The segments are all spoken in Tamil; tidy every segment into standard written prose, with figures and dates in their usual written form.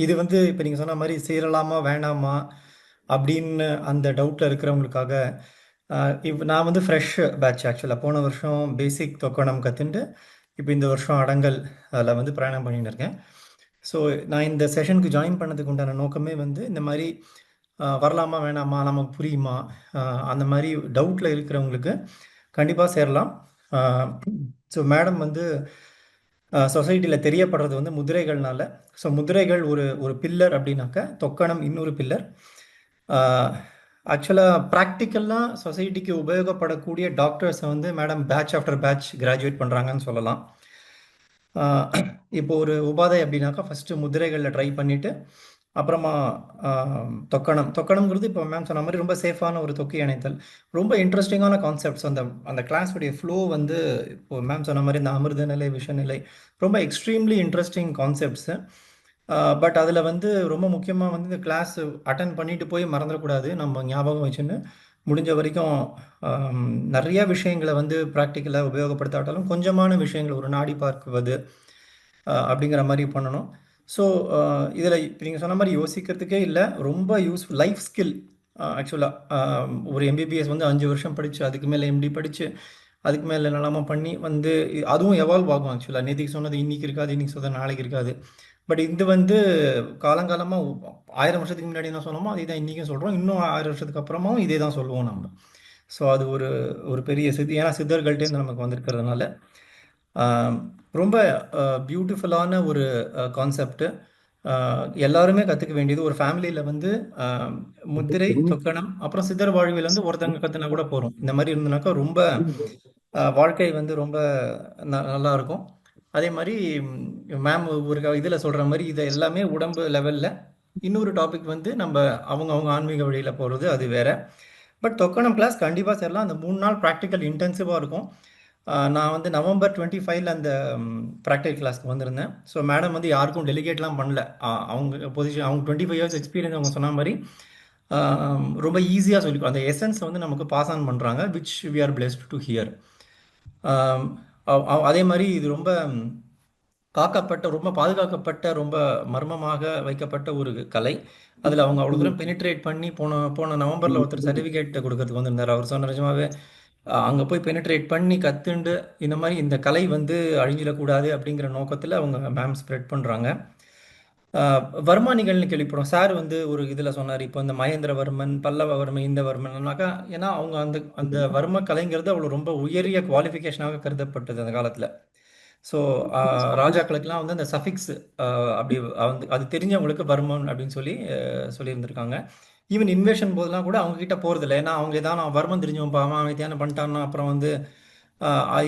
இது வந்து இப்போ நீங்கள் சொன்ன மாதிரி சேரலாமா வேணாமா அப்படின்னு அந்த டவுட்டில் இருக்கிறவங்களுக்காக இப்போ நான் வந்து ஃப்ரெஷ் பேட்ச் ஆக்சுவலாக போன வருஷம் பேசிக் தொக்கோணம் கற்றுண்டு இப்போ இந்த வருஷம் அடங்கல் அதில் வந்து பிரயாணம் பண்ணிட்டு இருக்கேன். ஸோ நான் இந்த செஷனுக்கு ஜாயின் பண்ணதுக்கு உண்டான நோக்கமே வந்து இந்த மாதிரி வரலாமா வேணாமா நமக்கு புரியுமா அந்த மாதிரி டவுட்டில் இருக்கிறவங்களுக்கு கண்டிப்பாக சேரலாம். ஸோ மேடம் வந்து சொசைட்டியில் தெரியப்படுறது வந்து முதிரைகள்னால. ஸோ முதிரைகள் ஒரு ஒரு பில்லர் அப்படின்னாக்க தொக்கணம் இன்னொரு பில்லர். ஆக்சுவலாக ப்ராக்டிக்கலாக சொசைட்டிக்கு உபயோகப்படக்கூடிய டாக்டர்ஸை வந்து madam batch after batch graduate பண்ணுறாங்கன்னு சொல்லலாம். ஆஹ் இப்போ ஒரு உபாதை அப்படின்னாக்கா ஃபஸ்ட்டு முதிரைகளில் ட்ரை பண்ணிவிட்டு அப்புறமா தொக்கணம்ங்கிறது இப்போ மேம் சொன்ன மாதிரி ரொம்ப சேஃபான ஒரு தொக்கி அணைத்தல். ரொம்ப இன்ட்ரெஸ்டிங்கான கான்செப்ட்ஸ். அந்த அந்த கிளாஸுடைய ஃப்ளோ வந்து இப்போ மேம் சொன்ன மாதிரி இந்த அமிர்த நிலை விஷநிலை ரொம்ப எக்ஸ்ட்ரீம்லி இன்ட்ரெஸ்டிங் கான்செப்ட்ஸு. பட் அதில் வந்து ரொம்ப முக்கியமாக வந்து இந்த கிளாஸ் அட்டன் பண்ணிட்டு போய் மறந்துடக்கூடாது. நம்ம ஞாபகம் வச்சுன்னு முடிஞ்ச வரைக்கும் நிறைய விஷயங்களை வந்து ப்ராக்டிக்கலாக உபயோகப்படுத்தாட்டாலும் கொஞ்சமான விஷயங்கள் ஒரு நாடி பார்க்குவது அப்படிங்கிற மாதிரி பண்ணணும். ஸோ இதில் இப்போ நீங்கள் சொன்ன மாதிரி யோசிக்கிறதுக்கே இல்லை, ரொம்ப யூஸ்ஃபுல் லைஃப் ஸ்கில். ஆக்சுவலாக ஒரு எம்பிபிஎஸ் வந்து 5 வருஷம் படித்து அதுக்கு மேலே எம்டி படித்து அதுக்கு மேலே என்னெல்லாமோ பண்ணி வந்து அதுவும் எவால்வ் ஆகும். ஆக்சுவலாக நேற்றுக்கு சொன்னது இன்றைக்கி இருக்காது, இன்றைக்கி சொன்னது நாளைக்கு இருக்காது. பட் இது வந்து காலங்காலமாக 1000 வருஷத்துக்கு முன்னாடி என்ன சொன்னோமோ அதே தான் இன்றைக்கும் சொல்கிறோம். இன்னும் 1000 வருஷத்துக்கு அப்புறமாவும் இதே தான் சொல்லுவோம் நம்ம. ஸோ அது ஒரு ஒரு பெரிய ஏன்னா சித்தர்கள்ட்டேருந்து நமக்கு வந்திருக்கிறதுனால ரொம்ப பியூட்டிஃபுல்லான ஒரு கான்செப்ட். எல்லாருமே கற்றுக்க வேண்டியது. ஒரு ஃபேமிலியில் வந்து முத்திரை தொக்கணம் அப்புறம் சித்தர் வாழ்வியல் வந்து ஒருத்தங்க கற்றுனா கூட போகிறோம். இந்த மாதிரி இருந்தனாக்கா ரொம்ப வாழ்க்கை வந்து ரொம்ப நல்லா இருக்கும். அதே மாதிரி மேம் ஒரு இதில் சொல்கிற மாதிரி இதை எல்லாமே உடம்பு லெவலில். இன்னொரு டாபிக் வந்து நம்ம அவங்க அவங்க ஆன்மீக வழியில் போகிறது அது வேற. பட் தொக்கணம் கிளாஸ் கண்டிப்பாக சேரலாம். அந்த 3 நாள் ப்ராக்டிக்கல் இன்டென்சிவாக இருக்கும். நான் வந்து November 25 அந்த ப்ராக்டிக்கல் கிளாஸ்க்கு வந்திருந்தேன். ஸோ மேடம் வந்து யாருக்கும் டெலிகேட்லாம் பண்ணல. அவங்க பொசிஷன் அவங்க 25 இயர்ஸ் எக்ஸ்பீரியன்ஸ் அவங்க சொன்ன மாதிரி ரொம்ப ஈஸியாக சொல்லி அந்த எசன்ஸ் வந்து நமக்கு பாஸ் ஆன் பண்ணுறாங்க, which we are blessed to hear. அதே மாதிரி இது ரொம்ப காக்கப்பட்ட, ரொம்ப பாதுகாக்கப்பட்ட, ரொம்ப மர்மமாக வைக்கப்பட்ட ஒரு கலை. அதில் அவங்க அவ்வளோ தூரம் பெனிட்ரேட் பண்ணி போன போன நவம்பரில் ஒருத்தர் சர்டிஃபிகேட் கொடுக்கறதுக்கு வந்திருந்தார். அவர் சொன்ன நிஜமாவே அங்கே போய் பெனிட்ரேட் பண்ணி கற்றுண்டு இந்த மாதிரி இந்த கலை வந்து அழிஞ்சிடக்கூடாது அப்படிங்கிற நோக்கத்தில் அவங்க மேம் ஸ்ப்ரெட் பண்ணுறாங்க. வர்மானிகள்னு கேள்விப்படும் சார் வந்து ஒரு இதில் சொன்னார். இப்போ இந்த மகேந்திரவர்மன், பல்லவவர்மன், இந்த வர்மன்னாக்கா ஏன்னா அவங்க அந்த அந்த வர்ம கலைங்கிறது அவ்வளோ ரொம்ப உயரிய குவாலிஃபிகேஷனாக கருதப்பட்டது அந்த காலத்தில். ஸோ ராஜாக்களுக்கெல்லாம் வந்து அந்த சஃபிக்ஸ் அப்படி வந்து அது தெரிஞ்சவங்களுக்கு வர்மன் அப்படின்னு சொல்லி சொல்லியிருந்திருக்காங்க. ஈவன் இன்வேஷன் போதெல்லாம் கூட அவங்க கிட்ட போகிறதில்ல. ஏன்னா அவங்க ஏதாவது நான் வர்மம் தெரிஞ்சவன் அவன் அமைதியான பண்ணிட்டான்னா அப்புறம் வந்து ஐ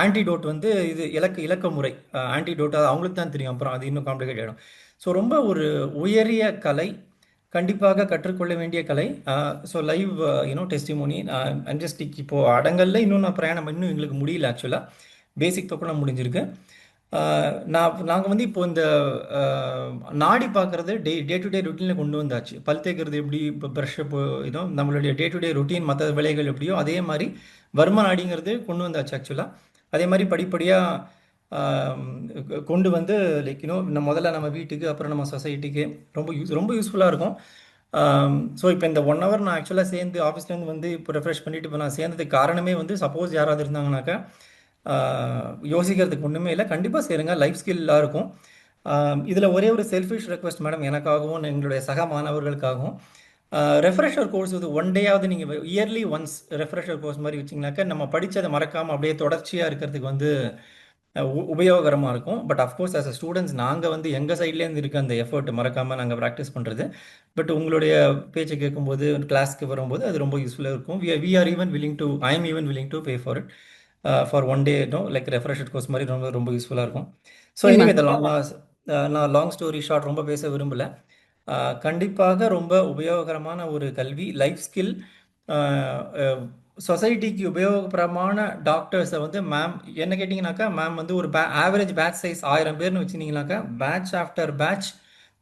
ஆன்டிடோட் வந்து இது இலக்க முறை ஆன்டிடோட் அது அவங்களுக்கு தான் தெரியும். அப்புறம் அது இன்னும் காம்ப்ளிகேட் ஆகிடும். ஸோ ரொம்ப ஒரு உயரிய கலை, கண்டிப்பாக கற்றுக்கொள்ள வேண்டிய கலை. ஸோ லைவ் டெஸ்டிமோனி அஞ்சஸ்டிக் இப்போது அடங்கல்ல இன்னும் நான் பிரயாணம் இன்னும் எங்களுக்கு முடியல. ஆக்சுவலாக பேசிக் தொக்கணம் முடிஞ்சிருக்கு. நாங்கள் வந்து இப்போ இந்த நாடி பார்க்குறது டே டு டே ருட்டீனில் கொண்டு வந்தாச்சு. பல் தேய்க்கிறது எப்படி, இப்போ ப்ரஷ் இப்போ இதோ நம்மளுடைய டே டு டே ருட்டீன் மற்ற வேலைகள் எப்படியோ அதே மாதிரி வர்ம நாடிங்கிறது கொண்டு வந்தாச்சு ஆக்சுவலாக. அதே மாதிரி படிப்படியாக கொண்டு வந்து லைக் முதல்ல நம்ம வீட்டுக்கு அப்புறம் நம்ம சொசைட்டிக்கு ரொம்ப யூஸ்ஃபுல்லாக இருக்கும். ஸோ இப்போ இந்த 1 hour நான் ஆக்சுவலாக சேர்ந்து ஆஃபீஸ்லேருந்து வந்து இப்போ ரெஃப்ரெஷ் பண்ணிவிட்டு இப்போ நான் சேர்ந்ததுக்கு காரணமே வந்து சப்போஸ் யாராவது இருந்தாங்கனாக்கா யோசிக்கிறதுக்கு ஒன்றுமே இல்லை, கண்டிப்பாக சேருங்க, லைஃப் ஸ்கில்லாக இருக்கும். இதில் ஒரே ஒரு செல்ஃபிஷ் ரெக்வஸ்ட் மேடம், எனக்காகவும் எங்களுடைய சக மாணவர்களுக்காகவும் ரெஃப்ரெஷர் கோர்ஸ் இது 1 டேயாவது நீங்கள் இயர்லி ஒன்ஸ் ரெஃப்ரெஷர் கோர்ஸ் மாதிரி வச்சிங்கனாக்கா நம்ம படித்ததை மறக்காமல் அப்படியே தொடர்ச்சியாக இருக்கிறதுக்கு வந்து உபயோகரமாக இருக்கும். But of course as a students நாங்கள் வந்து எங்கள் சைட்லேருந்து இருக்க அந்த எஃபர்ட் மறக்காமல் நாங்கள் ப்ராக்டிஸ் பண்ணுறது. பட் உங்களுடைய பேச்சை கேட்கும்போது கிளாஸ்க்கு வரும்போது அது ரொம்ப யூஸ்ஃபுல்லாக இருக்கும். We are even willing to I am even willing to pay for it for 1 day like refresher course மாதிரி ரொம்ப ரொம்ப யூஸ்ஃபுல்லாக இருக்கும். ஸோ எனிவே நான் லாங் ஸ்டோரி ஷார்ட் ரொம்ப பேச விரும்பலை. கண்டிப்பாக ரொம்ப உபயோகரமான ஒரு கல்வி, லைஃப் ஸ்கில். சொசைட்டிக்கு உபயோகரமான டாக்டர்ஸை வந்து மேம் என்ன கேட்டிங்கனாக்கா, மேம் வந்து ஒரு ஆவரேஜ் பேட்ச் சைஸ் 1000 பேர்னு வச்சுருந்தீங்கனாக்கா பேட்ச் ஆஃப்டர் பேட்ச்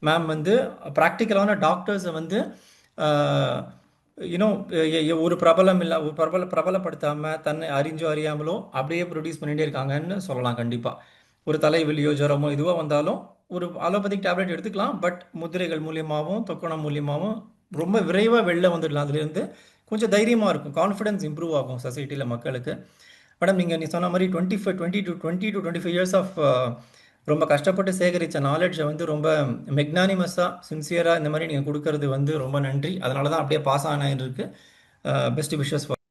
மேம் வந்து ப்ராக்டிக்கலான டாக்டர்ஸை வந்து யூனோ ஒரு பிரபலம் இல்லை, ஒரு பிரபலப்படுத்தாமல் தன்னை அறிஞ்சோ அறியாமலோ அப்படியே ப்ரொடியூஸ் பண்ணிகிட்டே இருக்காங்கன்னு சொல்லலாம். கண்டிப்பாக ஒரு தலைவலியோ ஜுரமோ இதுவோ வந்தாலும் ஒரு அலோபதிக் டேப்லெட் எடுத்துக்கலாம். பட் முத்திரைகள் மூலியமாவும், தொக்கணம் மூலியமாவும் ரொம்ப விரைவா வெளில வந்துடலாம் அதுலேருந்து. கொஞ்சம் தைரியமா இருக்கும். கான்ஃபிடன்ஸ் இம்ப்ரூவ் ஆகும் சொசைட்டில மக்களுக்கு. மேடம் நீ சொன்ன மாரி 20 to 25 இயர்ஸ் ஆஃப் ரொம்ப கஷ்டப்பட்டு சேகரிச்ச நாலெட்ஜ வந்து ரொம்ப மெக்னானிமஸா, சின்சியரா இந்த மாரி நீங்க குடுக்கறது வந்து ரொம்ப நன்றி. அதனால தான் அப்படியே பாஸ் ஆனேன் இருக்கு. Best wishes for